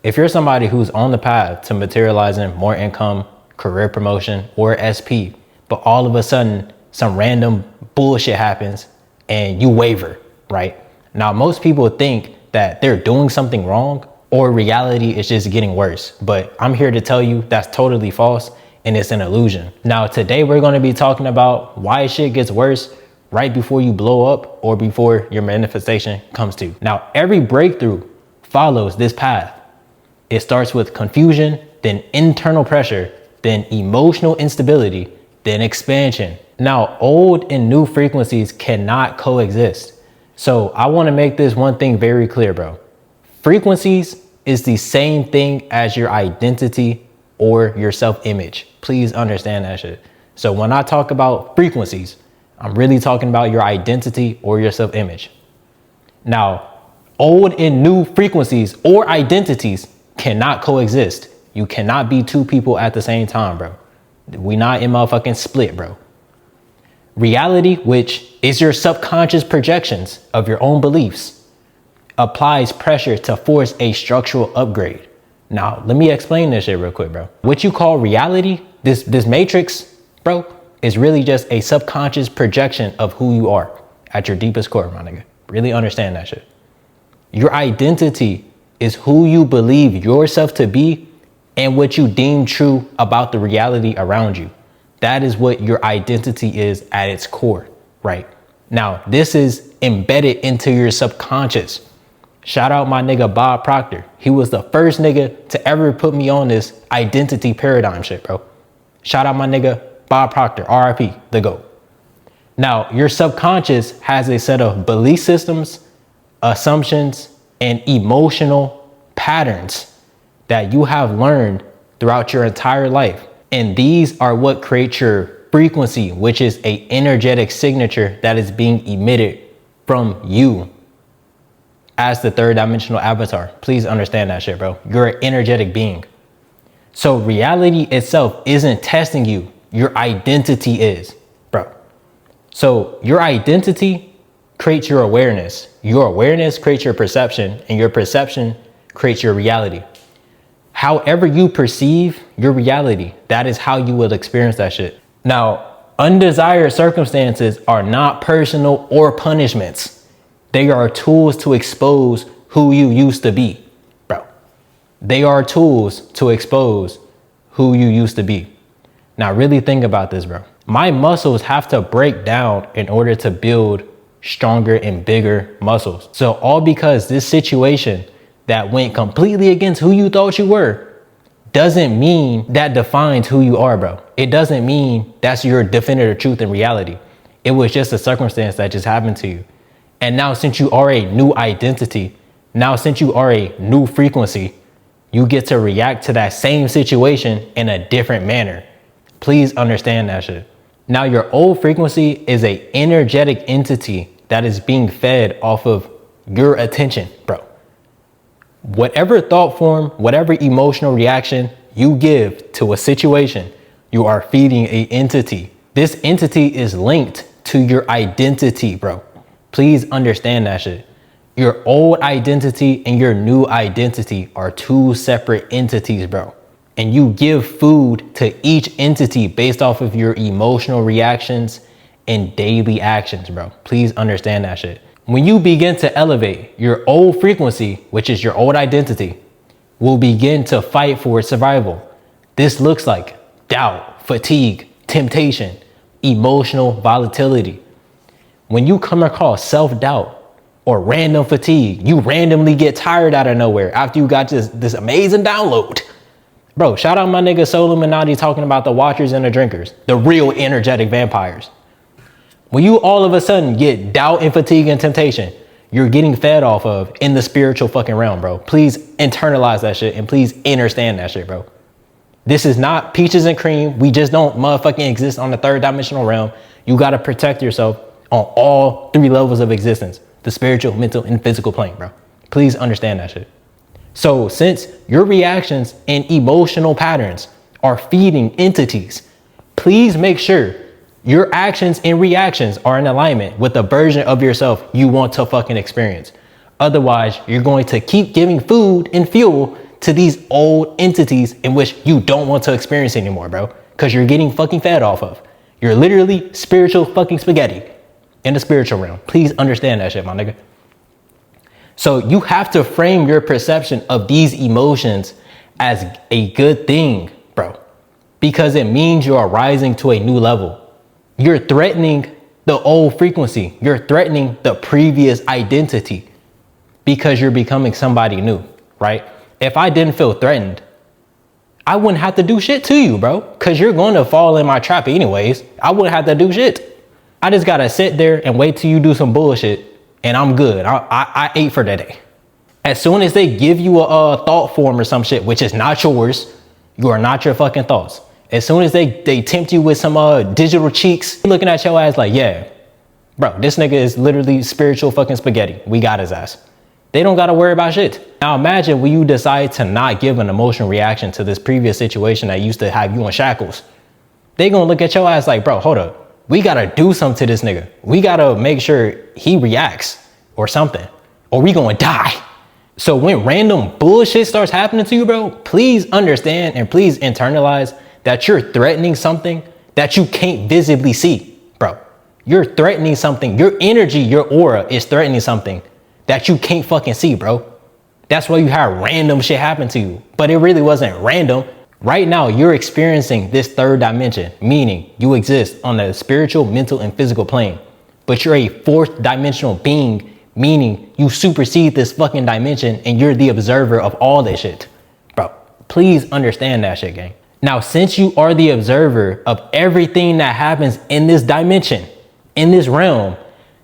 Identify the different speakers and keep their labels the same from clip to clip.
Speaker 1: If you're somebody who's on the path to materializing more income, career promotion, or SP, but all of a sudden some random bullshit happens and you waver, right? Now, most people think that they're doing something wrong or reality is just getting worse, but I'm here to tell you that's totally false and it's an illusion. Now, today we're going to be talking about why shit gets worse right before you blow up or before your manifestation comes to. Now, every breakthrough follows this path. It starts with confusion, then internal pressure, then emotional instability, then expansion. Now, old and new frequencies cannot coexist. So I want to make this one thing very clear, bro. Frequencies is the same thing as your identity or your self-image. Please understand that shit. So when I talk about frequencies, I'm really talking about your identity or your self-image. Now, old and new frequencies or identities cannot coexist. You cannot be two people at the same time, bro. We not in motherfucking split, bro. Reality, which is your subconscious projections of your own beliefs, applies pressure to force a structural upgrade. Now, let me explain this shit real quick, bro. What you call reality, this matrix, bro, is really just a subconscious projection of who you are at your deepest core, my nigga. Really understand that shit. Your identity is who you believe yourself to be and what you deem true about the reality around you. That is what your identity is at its core, right? Now, this is embedded into your subconscious. Shout out my nigga Bob Proctor. He was the first nigga to ever put me on this identity paradigm shit, bro. Shout out my nigga Bob Proctor, RIP, the GOAT. Now, your subconscious has a set of belief systems, assumptions, and emotional patterns that you have learned throughout your entire life. And these are what create your frequency, which is a energetic signature that is being emitted from you as the third dimensional avatar. Please understand that shit, bro. You're an energetic being. So reality itself isn't testing you. Your identity is, bro. So your identity creates your awareness. Your awareness creates your perception, and your perception creates your reality. However you perceive your reality, that is how you will experience that shit. Now, undesired circumstances are not personal or punishments. They are tools to expose who you used to be, bro. They are tools to expose who you used to be. Now, really think about this, bro. My muscles have to break down in order to build stronger and bigger muscles. So all because this situation that went completely against who you thought you were doesn't mean that defines who you are, bro. It doesn't mean that's your definitive truth in reality. It was just a circumstance that just happened to you. And now, since you are a new identity, now since you are a new frequency, you get to react to that same situation in a different manner. Please understand that shit. Now, your old frequency is a energetic entity that is being fed off of your attention, bro. Whatever thought form, whatever emotional reaction you give to a situation, you are feeding an entity. This entity is linked to your identity, bro. Please understand that shit. Your old identity and your new identity are two separate entities, bro. And you give food to each entity based off of your emotional reactions and daily actions, bro. Please understand that shit. When you begin to elevate, your old frequency, which is your old identity, will begin to fight for its survival. This looks like doubt, fatigue, temptation, emotional volatility. When you come across self-doubt or random fatigue, you randomly get tired out of nowhere after you got this amazing download. Bro, shout out my nigga Soul Illuminati talking about the watchers and the drinkers, the real energetic vampires. When you all of a sudden get doubt and fatigue and temptation, you're getting fed off of in the spiritual fucking realm, bro. Please internalize that shit and please understand that shit, bro. This is not peaches and cream. We just don't motherfucking exist on the third dimensional realm. You got to protect yourself on all three levels of existence, the spiritual, mental, and physical plane, bro. Please understand that shit. So since your reactions and emotional patterns are feeding entities, please make sure your actions and reactions are in alignment with the version of yourself you want to fucking experience. Otherwise, you're going to keep giving food and fuel to these old entities in which you don't want to experience anymore, bro. Because you're getting fucking fed off of. You're literally spiritual fucking spaghetti in the spiritual realm. Please understand that shit, my nigga. So you have to frame your perception of these emotions as a good thing, bro. Because it means you are rising to a new level. You're threatening the old frequency. You're threatening the previous identity because you're becoming somebody new, right? If I didn't feel threatened, I wouldn't have to do shit to you, bro. Because you're going to fall in my trap anyways. I wouldn't have to do shit. I just got to sit there and wait till you do some bullshit and I'm good. I ate for the day. As soon as they give you a thought form or some shit, which is not yours, you are not your fucking thoughts. As soon as they tempt you with some digital cheeks, looking at your ass like, yeah, bro, this nigga is literally spiritual fucking spaghetti. We got his ass. They don't got to worry about shit. Now imagine when you decide to not give an emotional reaction to this previous situation that used to have you in shackles. They gonna look at your ass like, bro, hold up. We got to do something to this nigga. We got to make sure he reacts or something, or we gonna die. So when random bullshit starts happening to you, bro, please understand and please internalize that you're threatening something that you can't visibly see, bro. You're threatening something. Your energy, your aura is threatening something that you can't fucking see, bro. That's why you have random shit happen to you, but it really wasn't random. Right now, you're experiencing this third dimension, meaning you exist on the spiritual, mental, and physical plane, but you're a fourth dimensional being, meaning you supersede this fucking dimension and you're the observer of all this shit. Bro, please understand that shit, gang. Now, since you are the observer of everything that happens in this dimension, in this realm,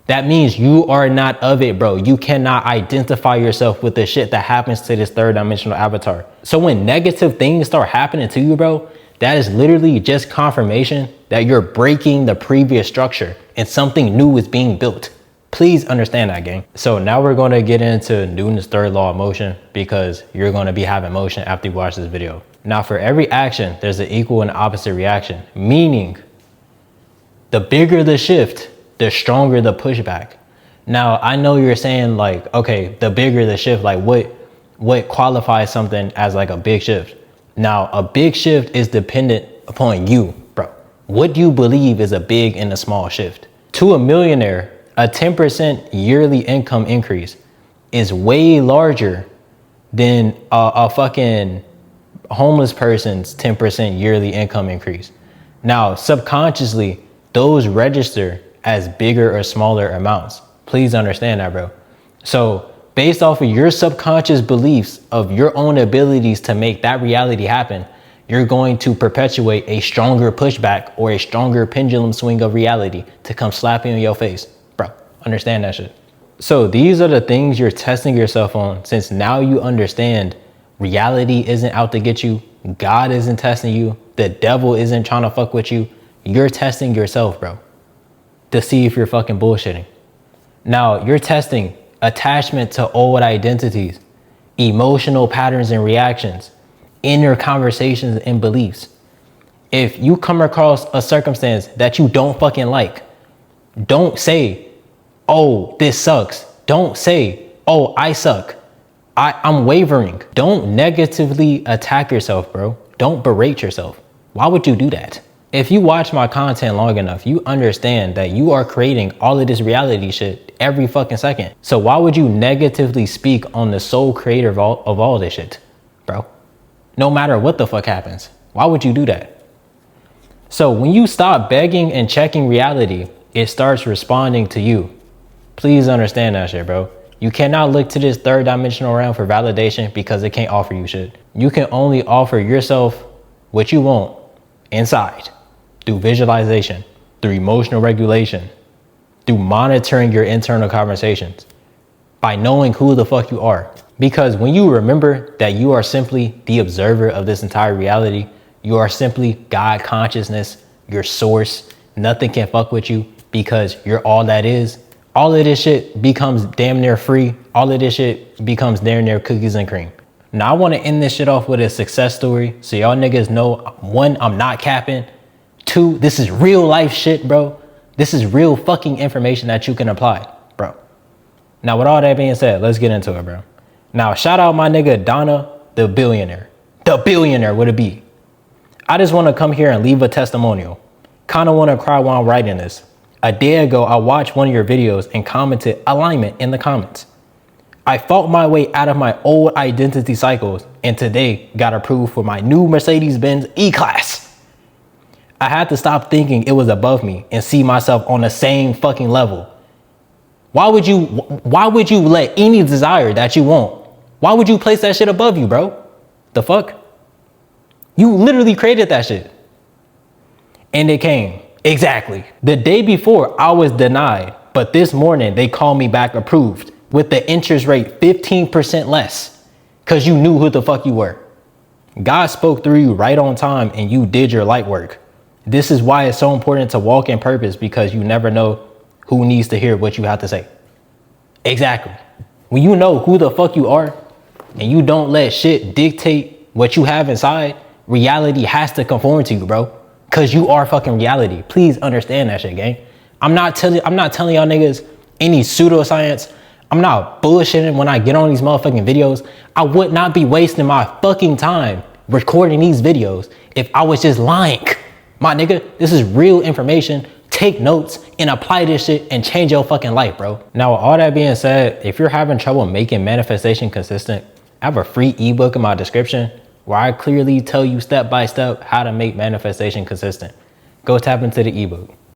Speaker 1: that means you are not of it, bro. You cannot identify yourself with the shit that happens to this third dimensional avatar. So when negative things start happening to you, bro, that is literally just confirmation that you're breaking the previous structure and something new is being built. Please understand that, gang. So now we're going to get into Newton's third law of motion because you're going to be having motion after you watch this video. Now, for every action, there's an equal and opposite reaction, meaning the bigger the shift, the stronger the pushback. Now, I know you're saying like, okay, the bigger the shift, like what qualifies something as like a big shift? Now, a big shift is dependent upon you, bro. What do you believe is a big and a small shift? To a millionaire, a 10% yearly income increase is way larger than a fucking homeless person's 10% yearly income increase. Now, subconsciously, those register as bigger or smaller amounts. Please understand that, bro. So based off of your subconscious beliefs of your own abilities to make that reality happen, you're going to perpetuate a stronger pushback or a stronger pendulum swing of reality to come slapping in your face. Bro, understand that shit. So these are the things you're testing yourself on, since now you understand reality isn't out to get you. God isn't testing you. The devil isn't trying to fuck with you. You're testing yourself, bro, to see if you're fucking bullshitting. Now, you're testing attachment to old identities, emotional patterns and reactions, inner conversations and beliefs. If you come across a circumstance that you don't fucking like, don't say, oh, this sucks. Don't say, oh, I suck. I'm wavering. Don't negatively attack yourself, bro. Don't berate yourself. Why would you do that? If you watch my content long enough, you understand that you are creating all of this reality shit every fucking second. So why would you negatively speak on the sole creator of all this shit, bro? No matter what the fuck happens, why would you do that? So when you stop begging and checking reality, it starts responding to you. Please understand that shit, bro. You cannot look to this third dimensional realm for validation because it can't offer you shit. You can only offer yourself what you want inside, through visualization, through emotional regulation, through monitoring your internal conversations, by knowing who the fuck you are. Because when you remember that you are simply the observer of this entire reality, you are simply God consciousness, your source, nothing can fuck with you because you're all that is. All of this shit becomes damn near free. All of this shit becomes damn near cookies and cream. Now I want to end this shit off with a success story so y'all niggas know, one, I'm not capping. Two, this is real life shit, bro. This is real fucking information that you can apply, bro. Now with all that being said, let's get into it, bro. Now shout out my nigga Donna the billionaire would it be? I just want to come here and leave a testimonial. Kind of want to cry while I'm writing this. A day ago, I watched one of your videos and commented alignment in the comments. I fought my way out of my old identity cycles and today got approved for my new Mercedes-Benz E-Class. I had to stop thinking it was above me and see myself on the same fucking level. Why would you let any desire that you want, why would you place that shit above you, bro? The fuck? You literally created that shit. And it came. Exactly. The day before, I was denied, but this morning they called me back approved with the interest rate 15% less because you knew who the fuck you were. God spoke through you right on time and you did your light work. This is why it's so important to walk in purpose, because you never know who needs to hear what you have to say. Exactly. When you know who the fuck you are and you don't let shit dictate what you have inside, reality has to conform to you, bro. Cause you are fucking reality. Please understand that shit, gang. I'm not telling y'all niggas any pseudoscience. I'm not bullshitting when I get on these motherfucking videos. I would not be wasting my fucking time recording these videos if I was just lying. My nigga, this is real information. Take notes and apply this shit and change your fucking life, bro. Now, with all that being said, if you're having trouble making manifestation consistent, I have a free ebook in my description where I clearly tell you step by step how to make manifestation consistent. Go tap into the ebook.